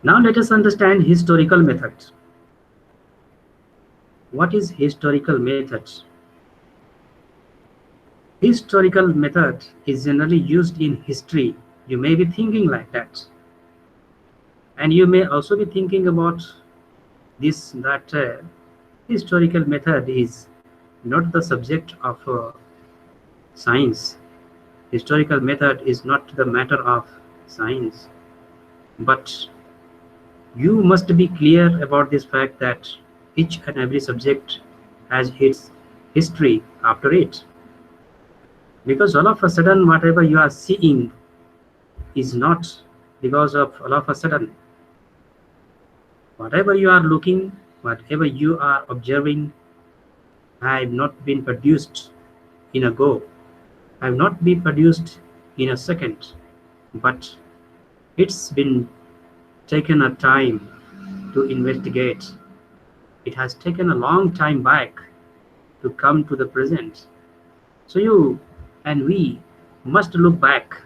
Now let us understand historical methods. What is historical methods? Historical method is generally used in history. You may be thinking like that. And you may also be thinking about this that historical method is not the subject of science. Historical method is not the matter of science. But you must be clear about this fact that each and every subject has its history after it. Because all of a sudden, whatever you are seeing is not because of all of a sudden. Whatever you are looking, whatever you are observing, have not been produced in a go, have not been produced in a second, but it's been taken a time to investigate. It has taken a long time back to come to the present. So you and we must look back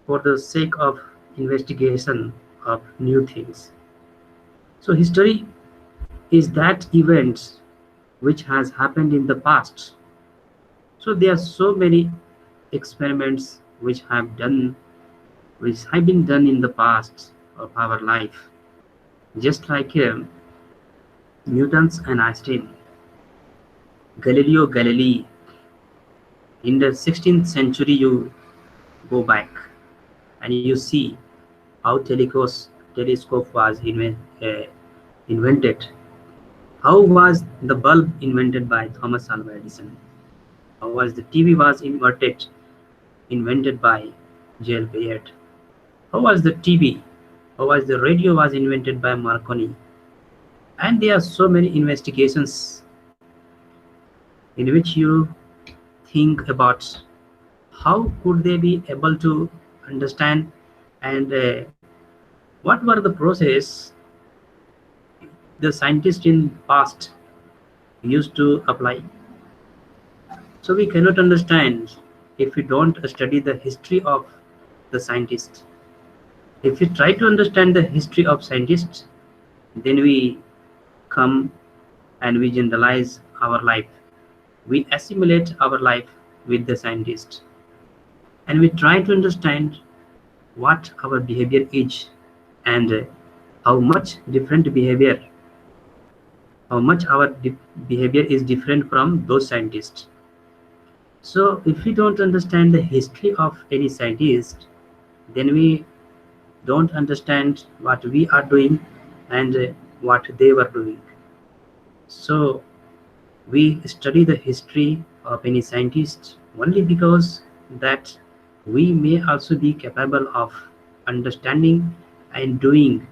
for the sake of investigation of new things. So history is that event which has happened in the past. So there are so many experiments which have been done in the past of our life, just like Newton's and Einstein, Galileo Galilei. In the 16th century, you go back and you see how telescope was invented. How was the bulb invented by Thomas Alva Edison? How was the TV was invented by J.L. Bayard? How was the TV? How was the radio was invented by Marconi? And there are so many investigations in which you think about how could they be able to understand and what were the process the scientists in past used to apply. So we cannot understand if we don't study the history of the scientists. If we try to understand the history of scientists, then we come and we generalize our life. We assimilate our life with the scientist and we try to understand what our behavior is and how much different behavior, how much our behavior is different from those scientists. So if we don't understand the history of any scientist, then we don't understand what we are doing and what they were doing. So we study the history of any scientist only because that we may also be capable of understanding and doing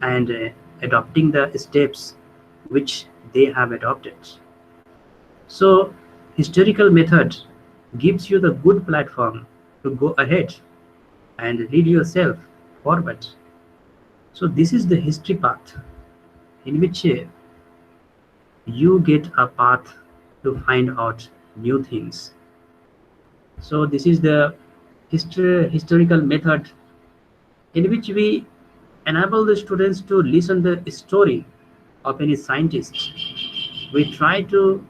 and adopting the steps which they have adopted. So historical method gives you the good platform to go ahead and lead yourself forward. So this is the history path in which you get a path to find out new things. So this is the historical method in which we enable the students to listen the story of any scientist. We try to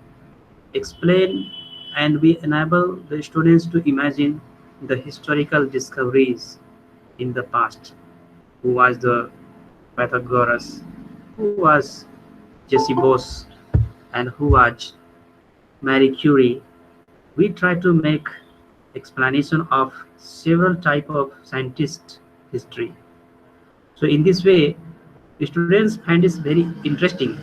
explain and we enable the students to imagine the historical discoveries in the past. Who was the Pythagoras? Who was Jesse Bose? And who was Marie Curie? We try to make explanation of several type of scientist history. So in this way, students find it very interesting.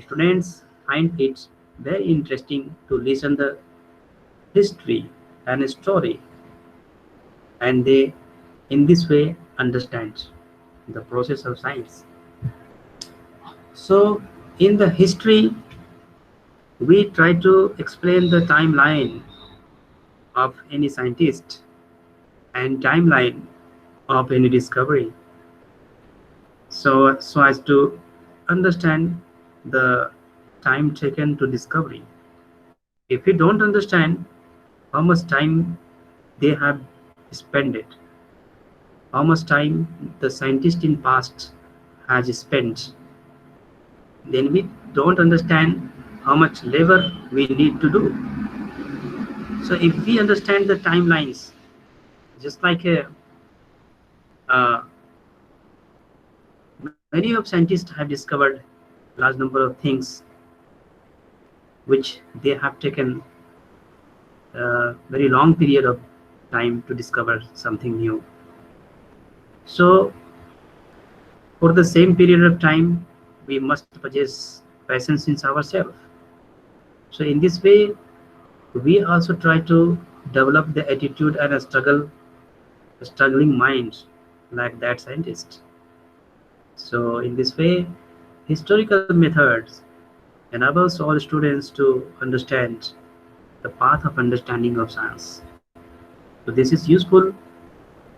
Students find it very interesting to listen the history and story, and they in this way understand the process of science. So in the history, we try to explain the timeline of any scientist and timeline of any discovery, so as to understand the time taken to discovery. If we don't understand how much time they have spent it, how much time the scientist in past has spent, then we don't understand how much labor we need to do. So if we understand the timelines, just like uh, many of scientists have discovered large number of things which they have taken a very long period of time to discover something new. So for the same period of time, we must possess patience in ourselves. So in this way, we also try to develop the attitude and a struggling mind like that scientist. So in this way, historical methods enables all students to understand the path of understanding of science. So this is useful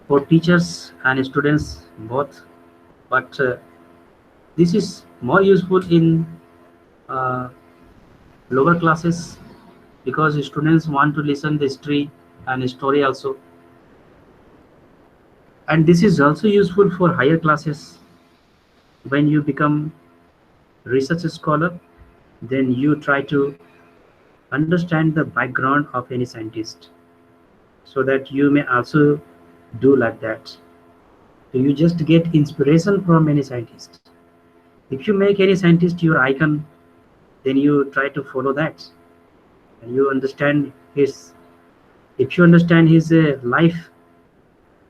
for teachers and students both, but this is more useful in uh, lower classes because students want to listen the history and story also, and this is also useful for higher classes. When you become research scholar, then you try to understand the background of any scientist so that you may also do like that. So you just get inspiration from any scientist. If you make any scientist your icon, then you try to follow that, and you understand his. If you understand his life,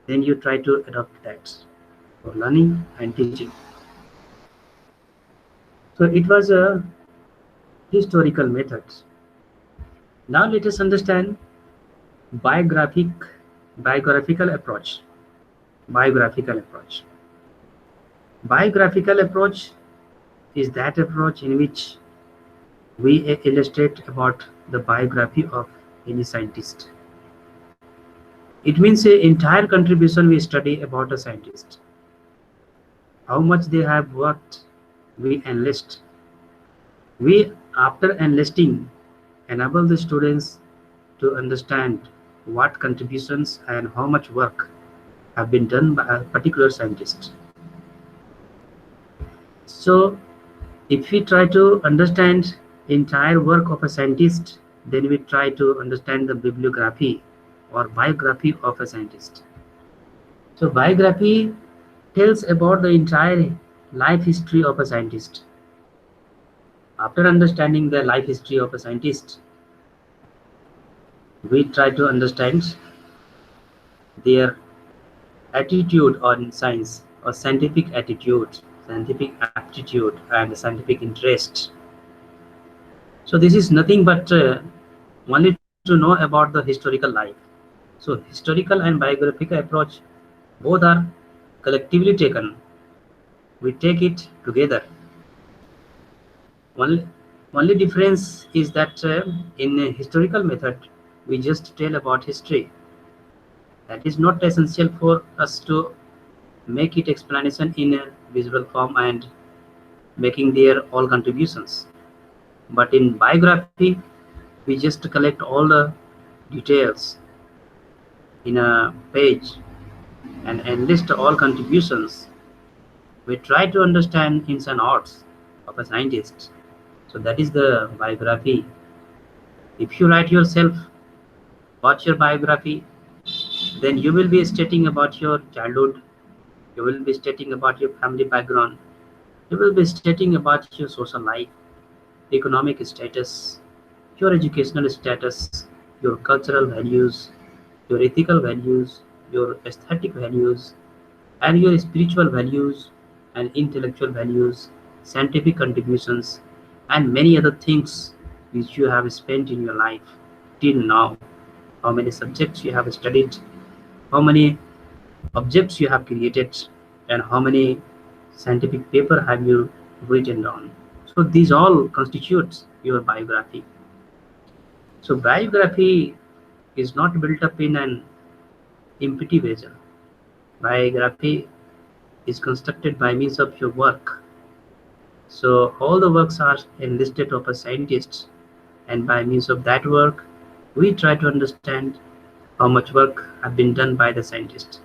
then you try to adopt that for learning and teaching. So it was a historical method. Now let us understand biographic biographical approach. Biographical approach. Biographical approach is that approach in which we illustrate about the biography of any scientist. It means a entire contribution we study about a scientist. How much they have worked, we enlist. We, after enlisting, enable the students to understand what contributions and how much work have been done by a particular scientist. So if we try to understand entire work of a scientist, then we try to understand the bibliography or biography of a scientist. So biography tells about the entire life history of a scientist. After understanding the life history of a scientist, we try to understand their attitude on science or scientific attitude, scientific aptitude, and scientific interest. So this is nothing but only to know about the historical life. So historical and biographical approach both are collectively taken. We take it together. Only difference is that in a historical method, we just tell about history. That is not essential for us to make it explanation in a visual form and making their all contributions. But in biography, we just collect all the details in a page and enlist all contributions. We try to understand ins and outs of a scientist. So that is the biography. If you write yourself, watch your biography, then you will be stating about your childhood, you will be stating about your family background, you will be stating about your social life, economic status, your educational status, your cultural values, your ethical values, your aesthetic values, and your spiritual values and intellectual values, scientific contributions, and many other things which you have spent in your life till now. How many subjects you have studied, how many objects you have created, and how many scientific paper have you written down. So these all constitutes your biography. So biography is not built up in an empty vessel. Biography is constructed by means of your work. So all the works are enlisted of a scientist, and by means of that work, we try to understand how much work have been done by the scientist.